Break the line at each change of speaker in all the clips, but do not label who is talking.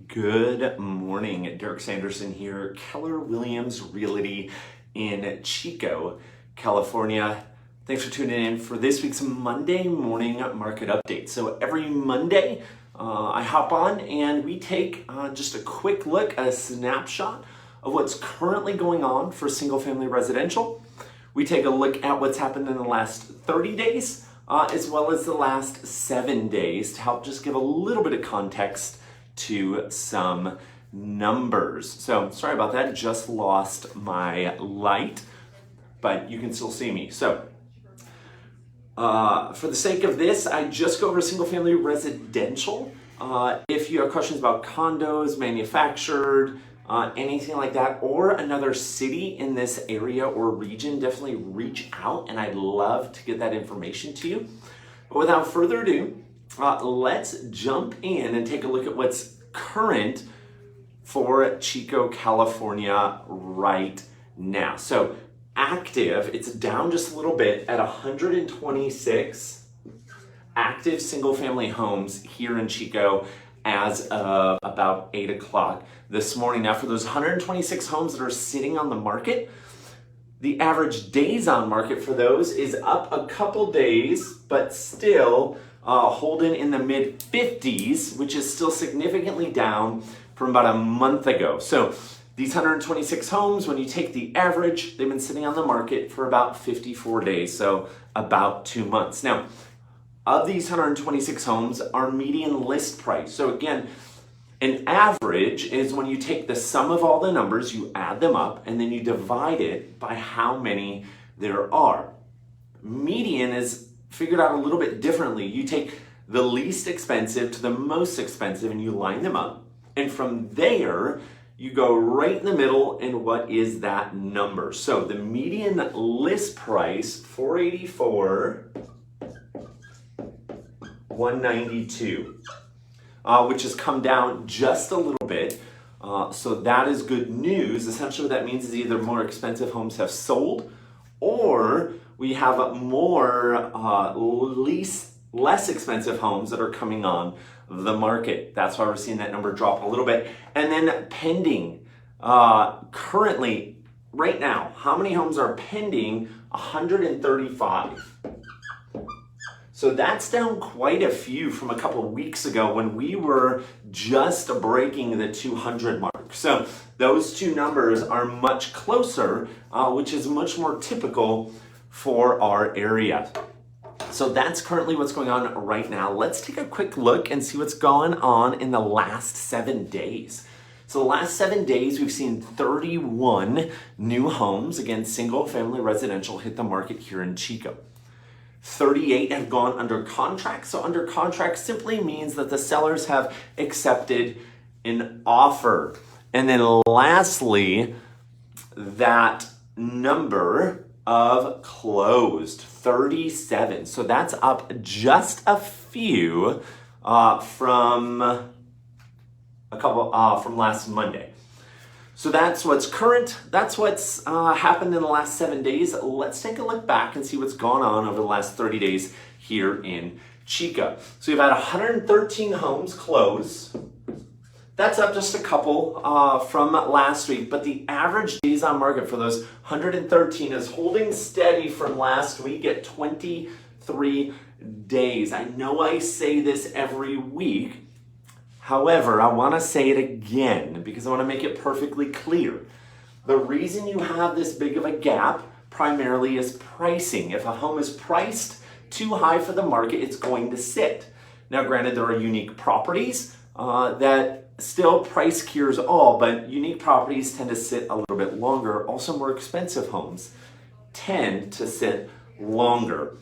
Good morning, Derrick Sanderson here, Keller Williams Realty in Chico, California. Thanks for tuning in for this week's Monday morning market update. So every Monday, I hop on and we take just a quick look, a snapshot of what's currently going on for single family residential. We take a look at what's happened in the last 30 days, as well as the last 7 days to help just give a little bit of context to some numbers. So sorry about that, just lost my light, but you can still see me. So for the sake of this, I just go over single family residential. If you have questions about condos, manufactured, anything like that, or another city in this area or region, definitely reach out and I'd love to get that information to you. But without further ado, let's jump in and take a look at what's current for Chico, California right now. So active, it's down just a little bit at 126 active single family homes here in Chico as of about 8 o'clock this morning. Now for those 126 homes that are sitting on the market, the average days on market for those is up a couple days, but still holding in the mid 50s, which is still significantly down from about a month ago. So these 126 homes, when you take the average, they've been sitting on the market for about 54 days, so about 2 months. Now, of these 126 homes, our median list price, so again, an average is when you take the sum of all the numbers, you add them up, and then you divide it by how many there are. Median is figured out a little bit differently. You take the least expensive to the most expensive and you line them up. And from there, you go right in the middle and what is that number? So the median list price, 484, 192, which has come down just a little bit. So that is good news. Essentially what that means is either more expensive homes have sold or we have more less expensive homes that are coming on the market. That's why we're seeing that number drop a little bit. And then pending, currently, right now, how many homes are pending? 135. So that's down quite a few from a couple of weeks ago when we were just breaking the 200 mark. So those two numbers are much closer, which is much more typical for our area. So that's currently what's going on right now. Let's take a quick look and see what's gone on in the last 7 days. So the last 7 days, we've seen 31 new homes, again, single family residential, hit the market here in Chico. 38 have gone under contract. So under contract simply means that the sellers have accepted an offer. And then lastly, that number of closed, 37. So that's up just a few from last Monday. So that's what's current. That's what's happened in the last 7 days. Let's take a look back and see what's gone on over the last 30 days here in Chico. So we've had 113 homes close. That's up just a couple from last week, but the average days on market for those 113 is holding steady from last week at 23 days. I know I say this every week. However, I want to say it again because I want to make it perfectly clear. The reason you have this big of a gap primarily is pricing. If a home is priced too high for the market, it's going to sit. Now, granted, there are unique properties that still price cures all, but unique properties tend to sit a little bit longer. Also, more expensive homes tend to sit longer.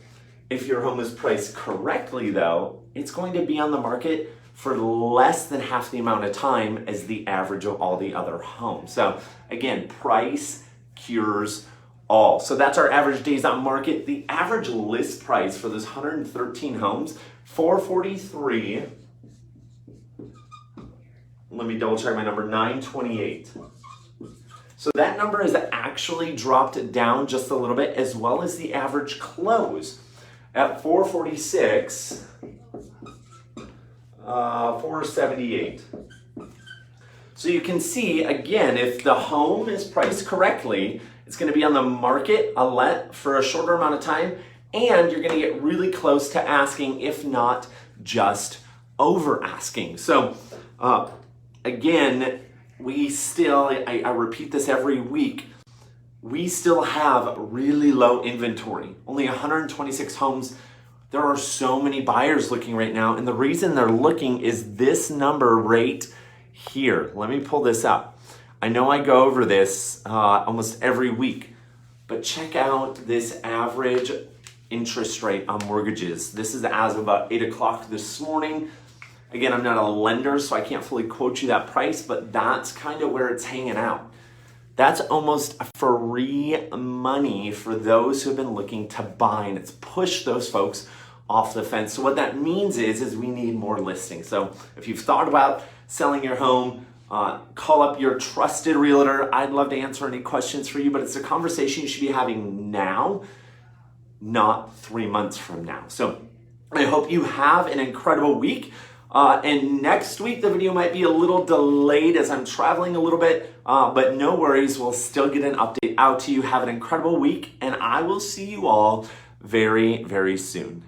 If your home is priced correctly, though, it's going to be on the market for less than half the amount of time as the average of all the other homes. So again, price cures all. So that's our average days on market. The average list price for those 113 homes, 443. Let me double check my number, 928. So that number has actually dropped down just a little bit, as well as the average close at 446, 478. So you can see, again, if the home is priced correctly, it's going to be on the market for a shorter amount of time, and you're going to get really close to asking, if not just over asking. So again, we still, I repeat this every week, we still have really low inventory, only 126 homes. There are so many buyers looking right now, and the reason they're looking is this number right here. Let me pull this up. I know I go over this almost every week, but check out this average interest rate on mortgages. This is as of about 8 o'clock this morning. Again, I'm not a lender, so I can't fully quote you that price, but that's kind of where it's hanging out. That's almost free money for those who have been looking to buy, and it's pushed those folks off the fence. So what that means is we need more listings. So if you've thought about selling your home, call up your trusted realtor. I'd love to answer any questions for you, but it's a conversation you should be having now, not 3 months from now. So I hope you have an incredible week. And next week, the video might be a little delayed as I'm traveling a little bit, but no worries. We'll still get an update out to you. Have an incredible week, and I will see you all very, very soon.